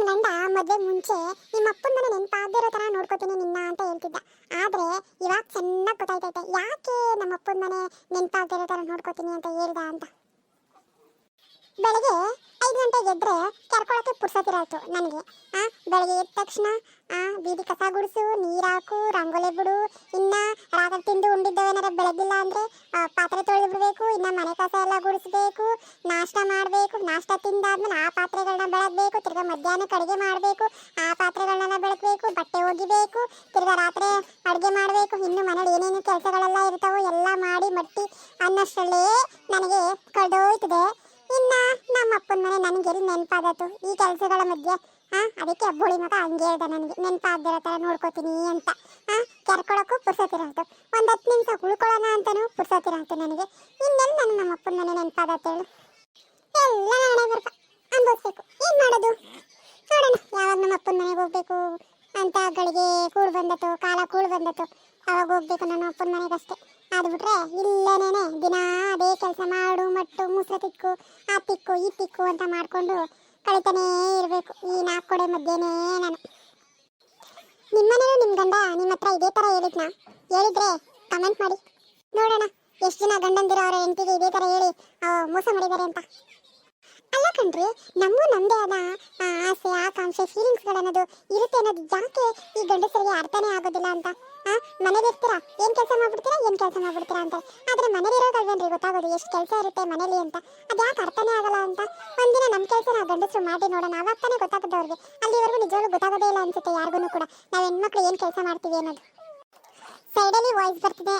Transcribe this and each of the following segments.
ಗಂಡ ಮದುವೆ ಮುಂಚೆ ನಿಮ್ಮ ಅಪ್ಪನ ಮನೆ ನೆನಪಾಗದಿರೋ ತರ ನೋಡ್ಕೋತೀನಿ ನಿನ್ನ ಅಂತ ಹೇಳ್ತಿದ್ದ. ಆದ್ರೆ ಇವಾಗ ಚೆನ್ನಾಗಿ ಗೊತ್ತಾಯ್ತೈತೆ ಯಾಕೆ ನಮ್ಮ ಅಪ್ಪನ ಮನೆ ನೆನಪಾಗದಿರೋ ತರ ನೋಡ್ಕೋತೀನಿ ಅಂತ ಹೇಳ್ದ ಅಂತ. ಬೆಳಗ್ಗೆ 5 ಗಂಟೆಗೆ ಎದ್ರೆ ಕರ್ಕೊಳಕ್ಕೆ ಪುರ್ಸೋತಿರಾಯ್ತು ನನಗೆ. ಬೆಳಗ್ಗೆ ಎದ್ದ ತಕ್ಷಣ ಬೀದಿ ಕಸ ಗುಡಿಸು, ನೀರಾಕು, ರಂಗೋಲಿ ಬಿಡು, ಇನ್ನ ರಾತ್ರಿ ತಿಂದು ಉಂಡಿದ್ದವೇನಾರ ಬೆಳಗಿಲ್ಲ ಅಂದ್ರೆ ಪಾತ್ರೆ ತೊಳೆದು ಬಿಡಬೇಕು, ಇನ್ನ ಮನೆ ಕಸ ಎಲ್ಲ ಗುಡಿಸ್ಬೇಕು, ನಾಷ್ಟ ಮಾಡಬೇಕು, ನಾಷ್ಟ ತಿಂದಾದ್ಮೇಲೆ ಆ ಪಾತ್ರೆಗಳನ್ನ ಬೆಳಗ್ಬೇಕು, ತಿರ್ಗಾ ಮಧ್ಯಾಹ್ನಕ್ಕೆ ಅಡುಗೆ ಮಾಡಬೇಕು, ಆ ಪಾತ್ರೆಗಳನ್ನೆಲ್ಲ ಬೆಳಗ್ಬೇಕು, ಬಟ್ಟೆ ಒಗಿಬೇಕು, ತಿರ್ಗಾ ರಾತ್ರಿ ಅಡುಗೆ ಮಾಡಬೇಕು, ಇನ್ನು ಮನೇಲಿ ಏನೇನು ಕೆಲಸಗಳೆಲ್ಲ ಇರ್ತಾವೋ ಎಲ್ಲ ಮಾಡಿ ಮಟ್ಟಿ ಅನ್ನಷ್ಟರಲ್ಲೇ ನನಗೆ ಕಳೆದೋಯ್ತದೆ. ಇನ್ನ ನಮ್ಮ ಅಪ್ಪನ ಮನೆ ನನಗೆ ಎಲ್ಲಿ ನೆನಪಾದತ್ತು ಈ ಕೆಲಸಗಳ ಮಧ್ಯೆ. ಅದಕ್ಕೆ ಅಬ್ಬುಳಿ ಮಗ ಹಂಗೆ ಹೇಳ್ದ ನನಗೆ ನೆನಪಾಗದಿರೋ ಥರ ನೋಡ್ಕೋತೀನಿ ಅಂತ. ಕೆರ್ಕೊಳಕ್ಕೂ ಪುರ್ಸೋತಿರೋದು, ಒಂದು 10 ನಿಮಿಷ ಉಳ್ಕೊಳ್ಳೋಣ ಅಂತಲೂ ಪುರ್ಸೋತಿರೋದು ನನಗೆ. ಇನ್ನೆಲ್ಲ ನನಗೆ ನಮ್ಮ ಅಪ್ಪನ ಮನೆ ನೆನಪಾದತ್ತು ಹೇಳು. ಎಲ್ಲ ನಾಳೆ ಬರ್ಕ ಅನ್ಭವಿಸ್ಬೇಕು, ಏನು ಮಾಡೋದು ನೋಡೋಣ. ಯಾವಾಗ ನಮ್ಮ ಅಪ್ಪನ ಮನೆಗೆ ಹೋಗ್ಬೇಕು ಅಂತ ಗಳಿಗೆ ಕೂಳು ಬಂದತ್ತು, ಕಾಲ ಕೂಳು ಬಂದತ್ತು, ಅವಾಗ ಹೋಗ್ಬೇಕು ನನ್ನ ಅಪ್ಪನ ಮನೆಗಷ್ಟೇ. ಅದು ಬಿಟ್ರೆ ಇಲ್ಲೇನೇನೆ ದಿನ ಅದೇ ಕೆಲಸ ಮಾಡು, ಮಟ್ಟು, ಮುಸ್ರೆ ತಿಕ್ಕು, ಆ ತಿಕ್ಕು ಈ ತಿಕ್ಕು ಅಂತ ಮಾಡಿಕೊಂಡು ಕಳಿತಾನೇ ಇರಬೇಕು ಈ 4 ಕೊಡೆ ಮಧ್ಯೆನೇ ನಾನು. ನಿಮ್ಮನೇನು ನಿಮ್ಮ ಗಂಡ ನಿಮ್ಮ ಹತ್ರ ಇದೇ ಥರ ಹೇಳಿದ್ನಾ? ಹೇಳಿದ್ರೆ ಕಮೆಂಟ್ ಮಾಡಿ ನೋಡೋಣ ಎಷ್ಟು ಜನ ಗಂಡಂದಿರೋ ಅವರ ಹೆಂಡತಿಗೆ ಇದೇ ಥರ ಹೇಳಿ ಮೋಸ ಮಾಡಿದ್ದಾರೆ ಅಂತ. ಅಲ್ಲ ಕಣ್ರಿ, ನಮ್ಮದೇ ಆದ ಆಸೆ, ಆಕಾಂಕ್ಷೆ, ಫೀಲಿಂಗ್ಸ್ಗಳನ್ನೋದು ಇರುತ್ತೆ ಅನ್ನೋದು ಯಾಕೆ ಈ ಗಂಡಸರಿಗೆ ಅರ್ಥನೇ ಆಗೋದಿಲ್ಲ ಅಂತ. ಮನೇಲಿ ಇರ್ತೀರಾ, ಏನು ಕೆಲಸ ಮಾಡ್ಬಿಡ್ತೀರಾ ಅಂತ. ಆದರೆ ಮನೇಲಿ ಇರೋದಲ್ವೇನ್ರಿ ಗೊತ್ತಾಗೋದು ಎಷ್ಟು ಕೆಲಸ ಇರುತ್ತೆ ಮನೇಲಿ ಅಂತ. ಅದು ಯಾಕೆ ಅರ್ಥನೇ ಆಗಲ್ಲ ಅಂತ. ಒಂದಿನ ನಮ್ಮ ಕೆಲಸ ನಾವು ಗಂಡಸರು ಮಾಡಿ ನೋಡೋಣ, ಅವಾಗ ತಾನೇ ಗೊತ್ತಾಗುತ್ತೆ ಅವ್ರಿಗೆ. ಅಲ್ಲಿವರೆಗೂ ನಿಜವಾಗ್ಲೂ ಗೊತ್ತಾಗೋದೇ ಇಲ್ಲ ಅನ್ಸುತ್ತೆ ಯಾರಿಗೂ ಕೂಡ ನಾವು ಹೆಣ್ಮಕ್ಳು ಏನು ಕೆಲಸ ಮಾಡ್ತೀವಿ ಅನ್ನೋದು. ಸೈಡಲ್ಲಿ ವಾಯ್ಸ್ ಬರ್ತಿದೆ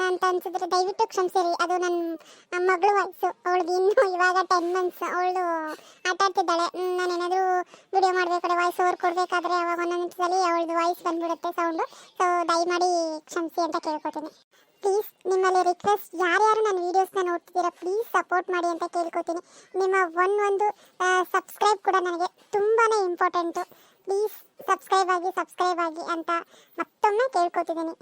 ಅಂತ ಅನ್ಸಿದ್ರೆ ದಯವಿಟ್ಟು ಕ್ಷಮಿಸಿರಿ, ಅದು ನನ್ನ ಮಗಳು ವಾಯ್ಸು. ಅವಳಿಗೆ ಇನ್ನೂ ಇವಾಗ 10 ಮಂತ್ಸ್, ಅವಳು ಆಟ ಆಡ್ತಿದ್ದಾಳೆ. ನಾನೇನಾದರೂ ವಿಡಿಯೋ ಮಾಡಬೇಕಾದ್ರೆ ವಾಯ್ಸ್ ಓವರ್ ಕೊಡಬೇಕಾದ್ರೆ ಅವಾಗ ಒಂದೊಂದು ನಿಮಿಷದಲ್ಲಿ ಅವಳದು ವಾಯ್ಸ್ ಬಂದ್ಬಿಡುತ್ತೆ ಸೌಂಡು. ಸೊ ದಯಮಾಡಿ ಕ್ಷಮಿಸಿ ಅಂತ ಕೇಳ್ಕೊತೀನಿ. ಪ್ಲೀಸ್ ನಿಮ್ಮಲ್ಲಿ ರಿಕ್ವೆಸ್ಟ್, ಯಾರ್ಯಾರು ನನ್ನ ವೀಡಿಯೋಸ್ನ ನೋಡ್ತಿದ್ದೀರಾ ಪ್ಲೀಸ್ ಸಪೋರ್ಟ್ ಮಾಡಿ ಅಂತ ಕೇಳ್ಕೊತೀನಿ. ನಿಮ್ಮ ಒಂದು ಸಬ್ಸ್ಕ್ರೈಬ್ ಕೂಡ ನನಗೆ ತುಂಬಾ ಇಂಪಾರ್ಟೆಂಟು. ಪ್ಲೀಸ್ ಸಬ್ಸ್ಕ್ರೈಬ್ ಆಗಿ ಅಂತ ಮತ್ತೊಮ್ಮೆ ಕೇಳ್ಕೊತಿದ್ದೀನಿ.